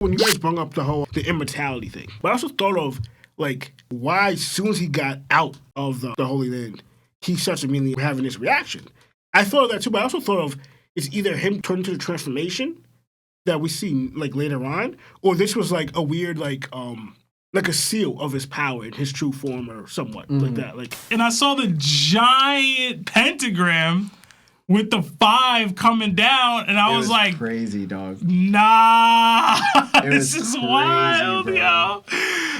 When you guys brought up the immortality thing, but I also thought of like why as soon as he got out of the Holy Land, he starts immediately having this reaction. I thought of that too, but I also thought of it's either him turning to the transformation that we see like later on, or this was like a weird like a seal of his power in his true form or somewhat like that. Like, and I saw the giant pentagram with the 5 coming down, and I was like, crazy, dog. Nah, this is crazy, wild, bro. yo.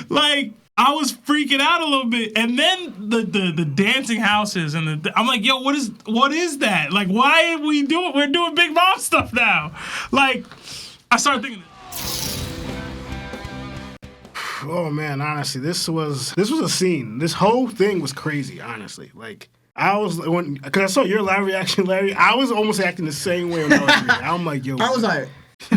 Like, I was freaking out a little bit, and then the dancing houses and I'm like, yo, what is that? Like, why are we're doing Big Mom stuff now? Like, I started thinking. Oh man, honestly, this was a scene. This whole thing was crazy, honestly. Like, I was because I saw your live reaction, Larry. I was almost acting the same way when I was reading. I'm like, yo. I was like,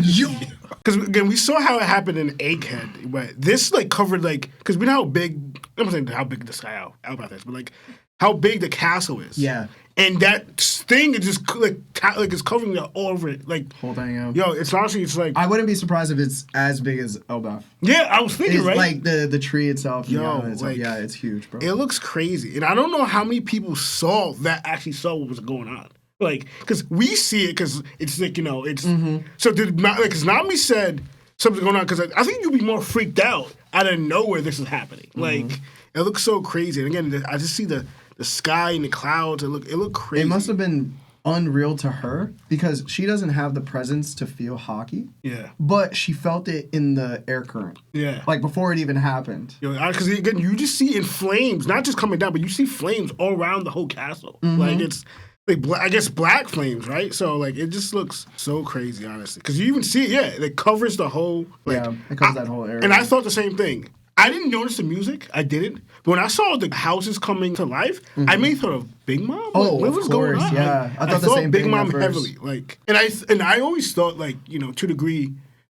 yo. Because again, we saw how it happened in Egghead, but this like covered like because we know how big. I'm not saying how big this guy Elbaph is, but like how big the castle is. Yeah. And that thing is just like it's covering all over it. Like, whole thing, yeah. Yo, it's honestly, it's like... I wouldn't be surprised if it's as big as Elbaf. Yeah, I was thinking, it's right? Like the tree itself. Yo, like, yeah, it's huge, bro. It looks crazy. And I don't know how many people actually saw what was going on. Like, because we see it because it's like, you know, it's... So did, like, because Nami said something's going on, because I think you'd be more freaked out of nowhere this is happening. Like, it looks so crazy. And again, I just see the sky and the clouds. It looked crazy. It must have been unreal to her because she doesn't have the presence to feel Haki. Yeah. But she felt it in the air current. Yeah. Like before it even happened. Because again, you just see in flames, not just coming down, but you see flames all around the whole castle. Like it's like I guess black flames, right? So like it just looks so crazy, honestly. Because you even see it, yeah, it covers the whole. Like, it covers that whole area. And I thought the same thing. I didn't notice the music. I didn't. But when I saw the houses coming to life, I may thought of Big Mom. Oh, what was going on? Yeah, I thought the same Big thing Mom at first. heavily. Like, and I always thought like, you know, to a degree,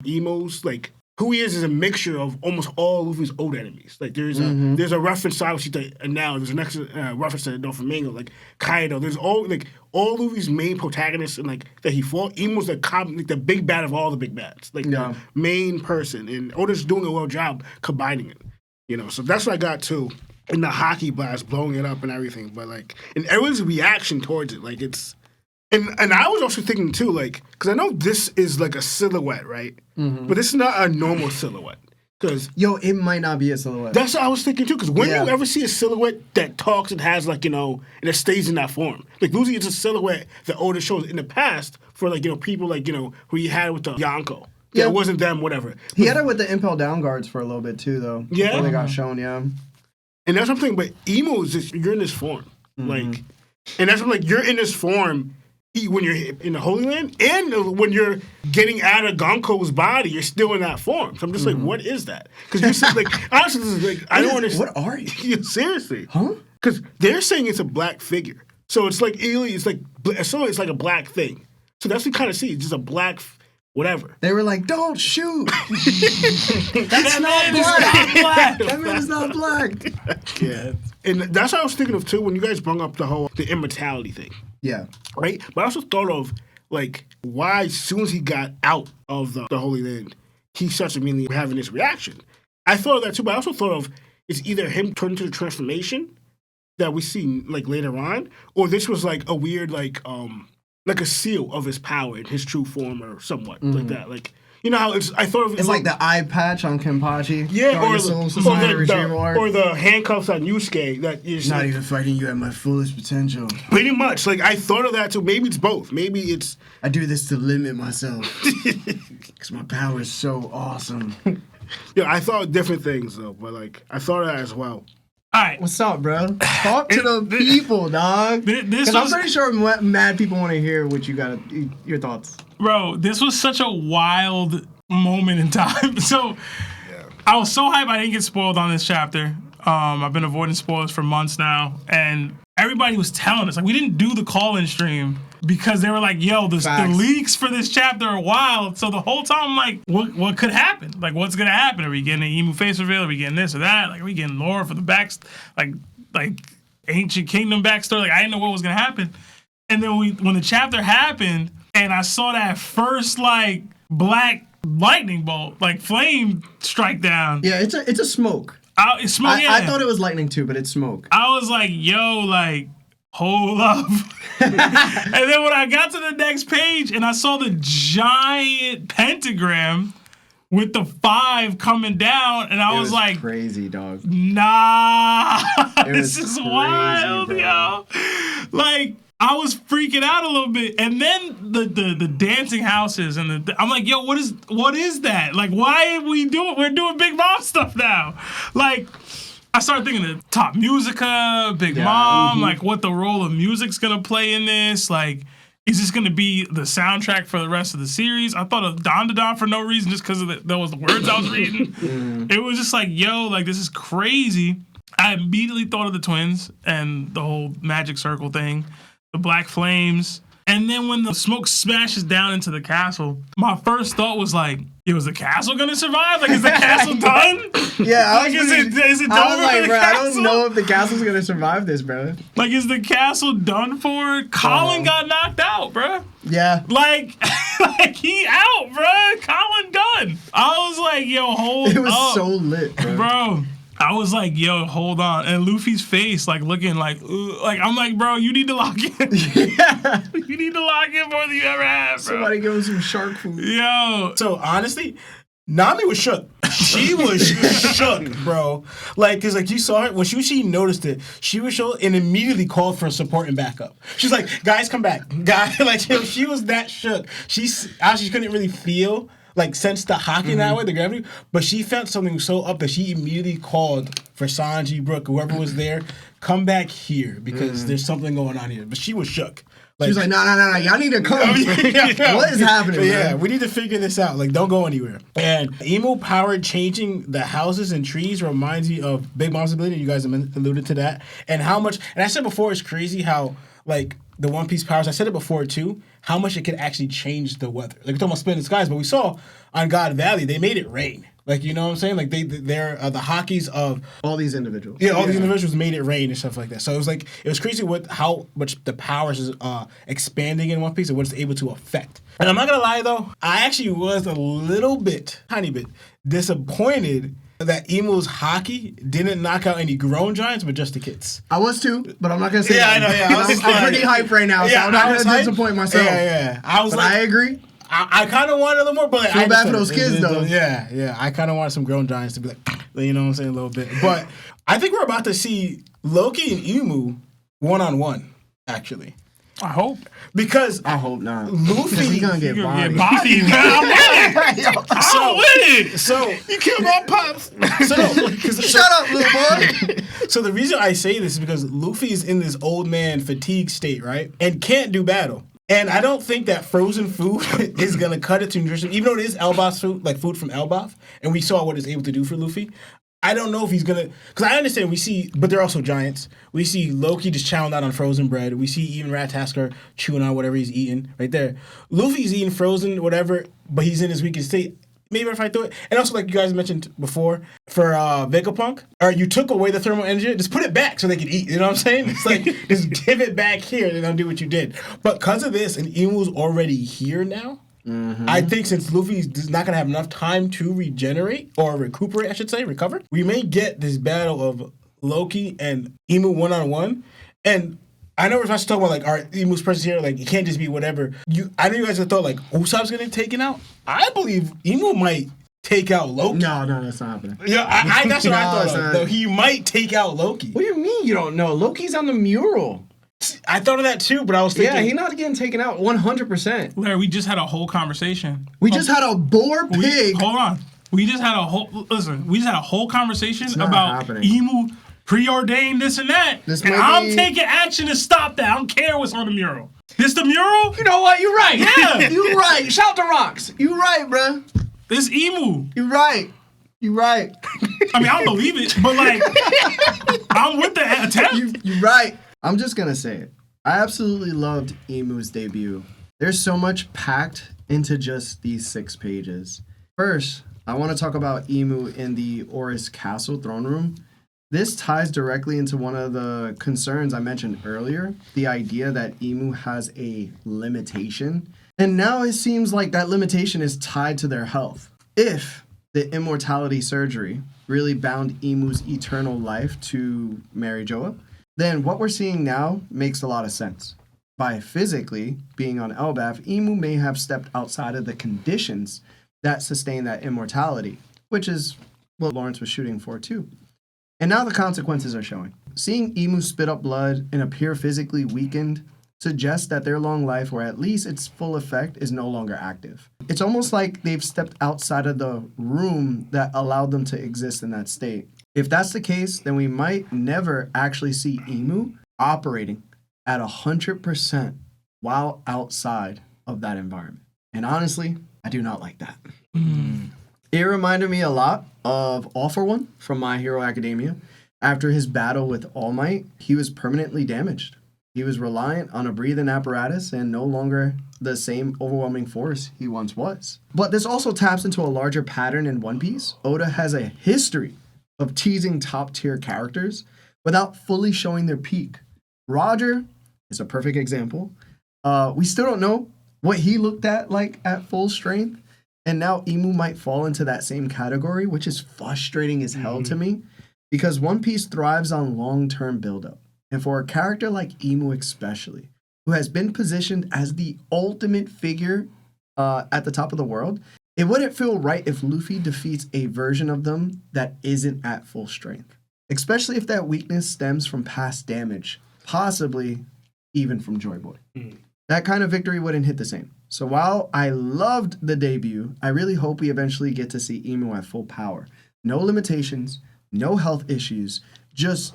Imu's like who he is a mixture of almost all Luffy's old enemies. Like there's a reference to obviously now there's a next reference to Doflamingo, like Kaido. There's all Luffy's main protagonists and like that he fought. Imu's the big bad of all the big bads, like the main person, and Oda's doing a well job combining it. You know, so that's what I got too. In the Haki blast, blowing it up and everything, but like, and everyone's reaction towards it, like it's, and I was also thinking too, like, because I know this is like a silhouette, right? But this is not a normal silhouette. Because it might not be a silhouette. That's what I was thinking too. Because when you ever see a silhouette that talks and has like, you know, and it stays in that form, like usually it's a silhouette that Oda shows in the past for like, you know, people like, you know, who he had with the Yonko. Yeah, it wasn't them, whatever. He had it with the Impel Down guards for a little bit too, though. Yeah. Before they got shown, And that's what I'm thinking, but Imu is just, you're in this form. Like, and that's what, like, you're in this form when you're in the Holy Land, and when you're getting out of Gonko's body, you're still in that form. So I'm just like, what is that? Because you're saying, like, honestly, this is like, I don't understand. What are you? Seriously. Huh? Because they're saying it's a black figure. So it's like, it's like a black thing. So that's what you kind of see. It's just a black whatever. They were like, don't shoot. That's not black. That man is not black. Yeah. And that's what I was thinking of too when you guys brought up the immortality thing. Yeah. Right? But I also thought of like why as soon as he got out of the Holy Land, he starts immediately having this reaction. I thought of that too, but I also thought of it's either him turning to the transformation that we see like later on, or this was like a weird like a seal of his power in his true form or somewhat like that. Like, you know how I thought of it. It's like the eye patch on Kenpachi. Yeah, or the handcuffs on Yusuke that is not even fighting you at my fullest potential. Pretty much. Like, I thought of that too. Maybe it's both. Maybe it's... I do this to limit myself. Because my power is so awesome. Yeah, I thought of different things though, but like, I thought of that as well. All right. What's up, bro? Talk to the people, dog. Because I'm pretty sure mad people want to hear what you got, your thoughts. Bro, this was such a wild moment in time. So, I was so hyped I didn't get spoiled on this chapter. I've been avoiding spoilers for months now. And everybody was telling us, like, we didn't do the call-in stream because they were like, yo, the leaks for this chapter are wild. So the whole time, I'm like, what could happen? Like, what's going to happen? Are we getting an Imu face reveal? Are we getting this or that? Like, are we getting lore for the like ancient kingdom backstory? Like, I didn't know what was going to happen. And then when the chapter happened and I saw that first, like, black lightning bolt, like flame strike down. Yeah, it's a smoke. It's smoke. I thought it was lightning too, but it's smoke. I was like, yo, like, hold up. And then when I got to the next page and I saw the giant pentagram with the 5 coming down, and I was like, crazy, dog. Nah, this is crazy, wild, bro. yo. Like, I was freaking out a little bit, and then the dancing houses and I'm like, yo, what is that? Like, why are we're doing Big Mom stuff now? Like, I started thinking of Top Musica, Big Mom, like what the role of music's gonna play in this. Like, is this gonna be the soundtrack for the rest of the series? I thought of Don to Don for no reason, just because of that was the words I was reading. It was just like, yo, like this is crazy. I immediately thought of the twins and the whole magic circle thing, the black flames. And then when the smoke smashes down into the castle, my first thought was like, yo, is the castle gonna survive? Like, is the castle done? Yeah, like, is it done? I was like, bro, I castle? don't know if the castle's gonna survive this, bro. Like, is the castle done for? Colin got knocked out, bro. Yeah. Like he out, bro. Colin done. I was like, yo, hold up. It was so lit, bro. I was like, yo, hold on. And Luffy's face, like, looking like, I'm like, bro, you need to lock in. Yeah. You need to lock in more than you ever have, bro. Somebody give him some shark food. Yo. So, honestly, Nami was shook. She was shook, bro. Like, because, like, you saw her, when she noticed it, she was shook and immediately called for support and backup. She's like, guys, come back. Guys, like, she was that shook. She couldn't really feel, like, sense the Haki in that way, the gravity, but she felt something so up that she immediately called for Sanji, Brooke, whoever was there, come back here because there's something going on here. But she was shook. Like, she was like, no, y'all need to come. What is happening, Yeah, man? we need to figure this out. Like, don't go anywhere. And Imu power changing the houses and trees reminds me of Big Mom's ability. You guys have alluded to that. And how much, and I said before, it's crazy how, like, the One Piece powers, I said it before too, how much it could actually change the weather. Like, we're talking about splitting the skies, but we saw on God Valley, they made it rain. Like, you know what I'm saying? Like, they're the Hakis of... all these individuals. Yeah, all these individuals made it rain and stuff like that. So it was like, it was crazy with how much the powers is expanding in One Piece and what it's able to affect. And I'm not going to lie, though, I actually was a little bit, tiny bit, disappointed that Imu's Haki didn't knock out any grown giants, but just the kids. I was too, but I'm not going to say Yeah, that. I know, yeah. I'm pretty hyped right now, so I'm not going to disappoint myself. Yeah. I was but like... I agree. I kind of wanted a little more, but like, Feel bad for those kids, though. Yeah. I kind of wanted some grown giants to be like, you know what I'm saying, a little bit. But I think we're about to see Loki and Imu one-on-one, actually. I hope. Because I hope not. Luffy... He's going to get bodied. Body, man. I'm with it. So you killed my pops. Shut up, little boy. So the reason I say this is because Luffy is in this old man fatigue state, right? And can't do battle. And I don't think that frozen food is going to cut it to nutrition, even though it is Elbaf's food, like food from Elbaf, and we saw what it's able to do for Luffy. I don't know if he's going to... Because I understand we see... But they're also giants. We see Loki just chowing down on frozen bread. We see even Rat-Tasker chewing on whatever he's eating right there. Luffy's eating frozen whatever, but he's in his weakest state. Maybe if I throw it... And also, like you guys mentioned before, for Vegapunk, or you took away the thermal energy, just put it back so they can eat. You know what I'm saying? It's like, just give it back here and they'll do what you did. But because of this, and Imu's already here now, I think since Luffy's not going to have enough time to regenerate, or recuperate, I should say, recover, we may get this battle of Loki and Imu one-on-one. And I know we're supposed to talk about, like, our Imu's presence here, like, it can't just be whatever. I know you guys have thought, like, Usopp's going to get taken out. I believe Imu might take out Loki. No, that's not happening. Yeah, that's what I thought of. Though he might take out Loki. What do you mean you don't know? Loki's on the mural. I thought of that too, but I was thinking... Yeah, he's not getting taken out 100%. Larry, we just had a whole conversation. We just had a boar pig. Hold on. We just had a whole conversation about happening. Imu preordained this and that. And I'm taking action to stop that. I don't care what's on the mural. This the mural? You know what? You're right. Yeah. You're right. Shout to Rocks. You're right, bro. This Imu. You're right. You're right. I mean, I don't believe it, but like, I'm with the attempt. You're right. I'm just going to say it. I absolutely loved Imu's debut. There's so much packed into just these 6 pages. First, I want to talk about Imu in the Oris Castle throne room. This ties directly into one of the concerns I mentioned earlier, the idea that Imu has a limitation. And now it seems like that limitation is tied to their health. If the immortality surgery really bound Imu's eternal life to Mary Joa, then what we're seeing now makes a lot of sense. By physically being on Elbaf, Imu may have stepped outside of the conditions that sustain that immortality, which is what Lawrence was shooting for too. And now the consequences are showing. Seeing Imu spit up blood and appear physically weakened suggests that their long life, or at least its full effect, is no longer active. It's almost like they've stepped outside of the room that allowed them to exist in that state. If that's the case, then we might never actually see Imu operating at 100% while outside of that environment. And honestly, I do not like that. It reminded me a lot of All For One from My Hero Academia. After his battle with All Might, he was permanently damaged. He was reliant on a breathing apparatus and no longer the same overwhelming force he once was. But this also taps into a larger pattern in One Piece. Oda has a history of teasing top-tier characters without fully showing their peak. Roger is a perfect example. We still don't know what he looked at like at full strength, and now Imu might fall into that same category, which is frustrating as hell to me, because One Piece thrives on long-term buildup. And for a character like Imu especially, who has been positioned as the ultimate figure at the top of the world, it wouldn't feel right if Luffy defeats a version of them that isn't at full strength. Especially if that weakness stems from past damage, possibly even from Joy Boy. That kind of victory wouldn't hit the same. So while I loved the debut, I really hope we eventually get to see Imu at full power. No limitations, no health issues, just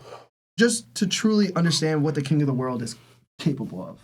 to truly understand what the King of the World is capable of.